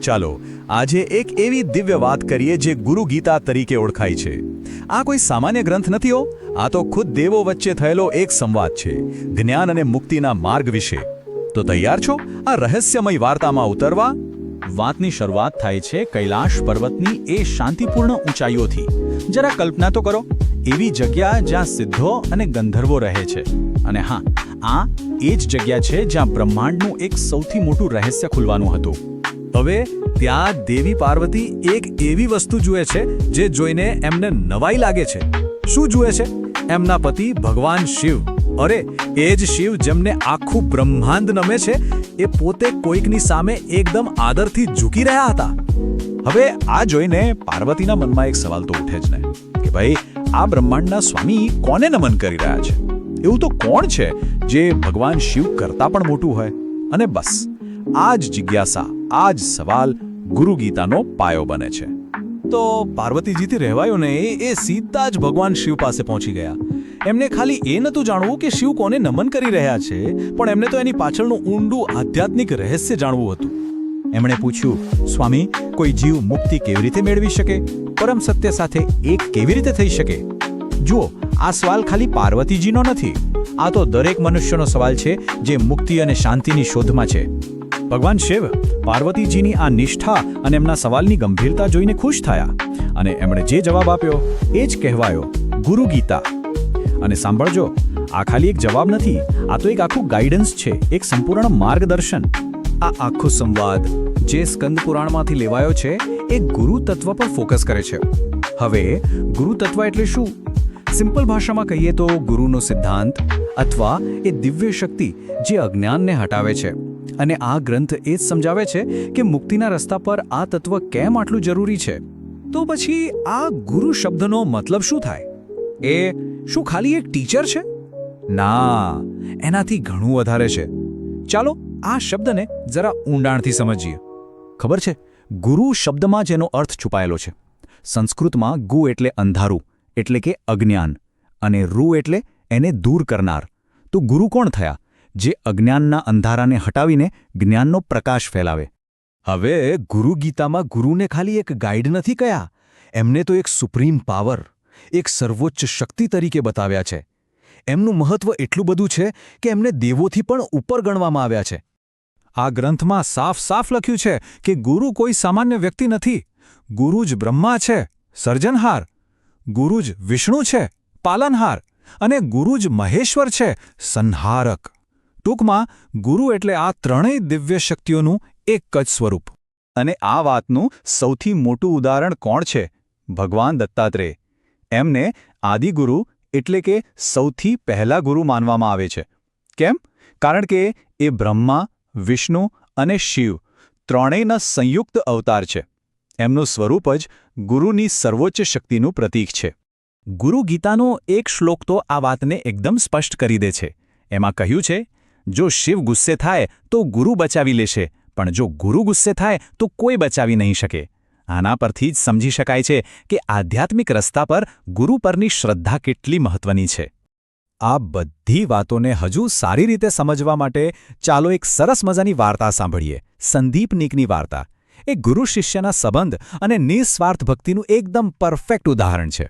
ચાલો આજે એક એવી દિવ્ય વાત કરીએ જે ગુરુ ગીતા તરીકે ઓળખાય છે. આ કોઈ સામાન્ય ગ્રંથ નથી હો, આ તો ખુદ દેવો વચ્ચે થયેલો એક સંવાદ છે, જ્ઞાન અને મુક્તિના માર્ગ વિશે. તો તૈયાર છો આ રહસ્યમય વાર્તામાં ઉતરવા? વાતની શરૂઆત થાય છે કૈલાશ પર્વતની એ શાંતિપૂર્ણ ઊંચાઈઓથી. જરા કલ્પના તો કરો, એવી જગ્યા જ્યાં સિદ્ધો અને ગંધર્વો રહે છે. અને હા, આ એ જ જગ્યા છે જ્યાં બ્રહ્માંડનું એક સૌથી મોટું રહસ્ય ખુલવાનું હતું. હવે ત્યાં દેવી પાર્વતી એક એવી વસ્તુ જુએ છે જે જોઈને એમને નવાઈ લાગે છે. શું જુએ છે? એમના પતિ ભગવાન શિવ. અરે એ જ શિવ જેમને આખું બ્રહ્માંડ નમે છે, એ પોતે કોઈકની સામે એકદમ આદરથી ઝૂકી રહ્યા હતા. હવે આ જોઈને પાર્વતીના મનમાં એક સવાલ તો ઉઠે જ ને કે ભાઈ, આ બ્રહ્માંડના સ્વામી કોને નમન કરી રહ્યા છે? એવું તો કોણ છે જે ભગવાન શિવ કરતાં પણ મોટું હોય? અને બસ આ જ જિજ્ઞાસા, આ જ સવાલ ગુરુ ગીતાનો પાયો બને છે. તો પાર્વતીજીથી રહેવાયો ને, એ સીધા જ ભગવાન શિવ પાસે પહોંચી ગયા. એમને ખાલી એ નહોતું જાણવું કે શિવ કોને નમન કરી રહ્યા છે, પણ એમને તો એની પાછળનું ઊંડું આધ્યાત્મિક રહસ્ય જાણવું હતું. એમણે પૂછ્યું, સ્વામી, કોઈ જીવ મુક્તિ કેવી રીતે મેળવી શકે? પરમ સત્ય સાથે એક કેવી રીતે થઈ શકે? જુઓ, આ સવાલ ખાલી પાર્વતીજીનો નથી, આ તો દરેક મનુષ્યનો સવાલ છે જે મુક્તિ અને શાંતિની શોધમાં છે. ભગવાન શિવ પાર્વતીજીની આ નિષ્ઠા અને એમના સવાલની ગંભીરતા જોઈને ખુશ થયા, અને એમણે જે જવાબ આપ્યો એ જ કહેવાયો ગુરુ ગીતા. અને સાંભળજો, આ ખાલી એક જવાબ નથી, આ તો એક આખું ગાઈડન્સ છે, એક સંપૂર્ણ માર્ગદર્શન. આ આખો સંવાદ જે સ્કંદ પુરાણમાંથી લેવાયો છે, એ ગુરુ તત્વ પર ફોકસ કરે છે. હવે ગુરુ તત્વ એટલે શું? સિમ્પલ ભાષામાં કહીએ તો ગુરુનો સિદ્ધાંત અથવા એ દિવ્ય શક્તિ જે અજ્ઞાનને હટાવે છે. અને આ ગ્રંથ એ જ સમજાવે છે કે મુક્તિના રસ્તા પર આ તત્વ કેમ આટલું જરૂરી છે. તો પછી આ ગુરુ શબ્દનો મતલબ શું થાય? એ શું ખાલી એક ટીચર છે? ના, એનાથી ઘણું વધારે છે. ચાલો આ શબ્દને જરા ઊંડાણથી સમજીએ. ખબર છે, ગુરુ શબ્દમાં જ એનો અર્થ છુપાયેલો છે. સંસ્કૃતમાં ગુ એટલે અંધારું, એટલે કે અજ્ઞાન, અને રૂ એટલે એને દૂર કરનાર. તો ગુરુ કોણ થયા? જે અજ્ઞાનના અંધારાને હટાવીને જ્ઞાનનો પ્રકાશ ફેલાવે. હવે ગુરુ ગીતામાં ગુરુને ખાલી એક ગાઈડ નથી કહ્યા, એમને તો એક સુપ્રીમ પાવર, એક સર્વોચ્ચ શક્તિ તરીકે બતાવ્યા છે. એમનું મહત્વ એટલું બધું છે કે એમને દેવોથી પણ ઉપર ગણવામાં આવ્યા છે. આ ગ્રંથમાં સાફ સાફ લખ્યું છે કે ગુરુ કોઈ સામાન્ય વ્યક્તિ નથી. ગુરુ જ બ્રહ્મા છે, સર્જનહાર. ગુરુ જ વિષ્ણુ છે, પાલનહાર. અને ગુરુ જ મહેશ્વર છે, સંહારક. ટૂંકમાં ગુરુ એટલે આ ત્રણેય દિવ્ય શક્તિઓનું એક જ સ્વરૂપ. અને આ વાતનું સૌથી મોટું ઉદાહરણ કોણ છે? ભગવાન દત્તાત્રેય. એમને આદિગુરુ એટલે કે સૌથી પહેલા ગુરુ માનવામાં આવે છે. કેમ? કારણ કે એ બ્રહ્મા, વિષ્ણુ અને શિવ ત્રણેયના સંયુક્ત અવતાર છે. એમનું સ્વરૂપ જ ગુરુની સર્વોચ્ચ શક્તિનું પ્રતીક છે. ગુરુ ગીતાનો એક શ્લોક તો આ વાતને એકદમ સ્પષ્ટ કરી દે છે. એમાં કહ્યું છે, જો શિવ ગુસ્સે થાય તો ગુરુ બચાવી લેશે, પણ જો ગુરુ ગુસ્સે થાય તો કોઈ બચાવી નહીં શકે. આના પરથી જ સમજી શકાય છે કે આધ્યાત્મિક રસ્તા પર ગુરુ પરની શ્રદ્ધા કેટલી મહત્વની છે. આ બધી વાતોને હજુ સારી રીતે સમજવા માટે ચાલો એક સરસ મજાની વાર્તા સાંભળીએ. સંદીપનિકની વાર્તા. એ ગુરુ શિષ્યના સંબંધ અને નિસ્વાર્થ ભક્તિનું એકદમ પરફેક્ટ ઉદાહરણ છે.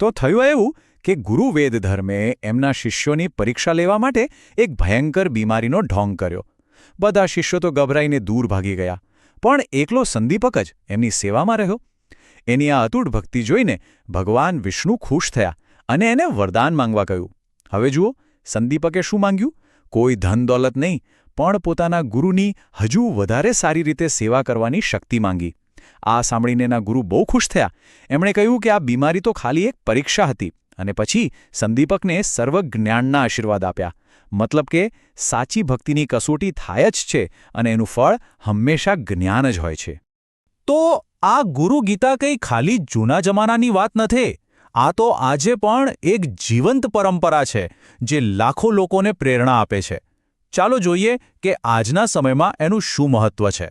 તો થયું એવું કે ગુરુ વેદધર્મે એમના શિષ્યોની પરીક્ષા લેવા માટે એક ભયંકર બીમારીનો ઢોંગ કર્યો. બધા શિષ્યો તો ગભરાઈને દૂર ભાગી ગયા, પણ એકલો સંદીપક જ એમની સેવામાં રહ્યો. એની આ અતૂટ ભક્તિ જોઈને ભગવાન વિષ્ણુ ખુશ થયા અને એને વરદાન માંગવા કહ્યું. હવે જુઓ, સંદીપકે શું માંગ્યું? કોઈ ધન દોલત નહીં, પણ પોતાના ગુરુની હજુ વધારે સારી રીતે સેવા કરવાની શક્તિ માંગી. આ સાંભળીને એના ગુરુ બહુ ખુશ થયા. એમણે કહ્યું કે આ બીમારી તો ખાલી એક પરીક્ષા હતી. અને પછી સંદીપકને સર્વજ્ઞાનના આશીર્વાદ આપ્યા. મતલબ કે સાચી ભક્તિની કસોટી થાય જ છે અને એનું ફળ હંમેશા જ્ઞાન જ હોય છે. તો આ ગુરુ ગીતા કંઈ ખાલી જૂના જમાનાની વાત નથી. આ તો આજે પણ એક જીવંત પરંપરા છે જે લાખો લોકોને પ્રેરણા આપે છે. ચાલો જોઈએ કે આજના સમયમાં એનું શું મહત્વ છે.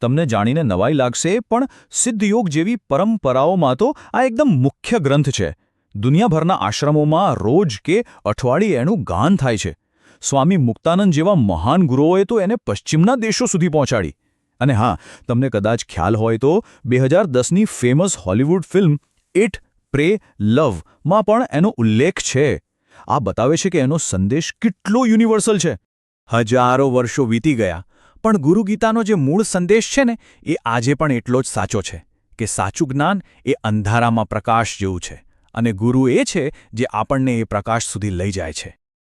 તમને જાણીને નવાઈ લાગશે, પણ સિદ્ધયોગ જેવી પરંપરાઓમાં તો આ એકદમ મુખ્ય ગ્રંથ છે. દુનિયાભરના આશ્રમોમાં રોજ કે અઠવાડિયે એનું ગાન થાય છે. સ્વામી મુક્તાનંદ જેવા મહાન ગુરુઓએ તો એને પશ્ચિમના દેશો સુધી પહોંચાડી. અને હા, તમને કદાચ ખ્યાલ હોય તો 2010ની ફેમસ હોલિવૂડ ફિલ્મ ઇટ, પ્રે, લવ માં પણ એનો ઉલ્લેખ છે. આ બતાવે છે કે એનો સંદેશ કેટલો યુનિવર્સલ છે. હજારો વર્ષો વીતી ગયા, પણ ગુરુ ગીતાનો જે મૂળ સંદેશ છે ને, એ આજે પણ એટલો જ સાચો છે કે સાચું જ્ઞાન એ અંધારામાં પ્રકાશ જેવું છે, અને ગુરુ એ છે જે આપણને એ પ્રકાશ સુધી લઈ જાય છે.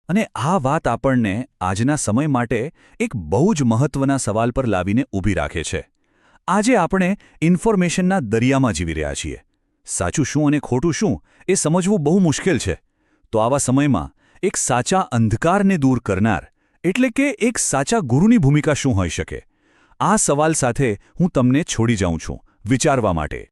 અને આ વાત આપણને આજના સમય માટે એક બહુ જ મહત્વના સવાલ પર લાવીને ઊભી રાખે છે. આજે આપણે ઇન્ફોર્મેશનના દરિયામાં જીવી રહ્યા છીએ. સાચું શું અને ખોટું શું એ સમજવું બહુ મુશ્કેલ છે. તો આવા સમયમાં એક સાચા અંધકારને દૂર કરનાર, એટલે કે એક સાચા ગુરુની ભૂમિકા શું હોઈ શકે? આ સવાલ સાથે હું તમને છોડી જાઉં છું વિચારવા માટે.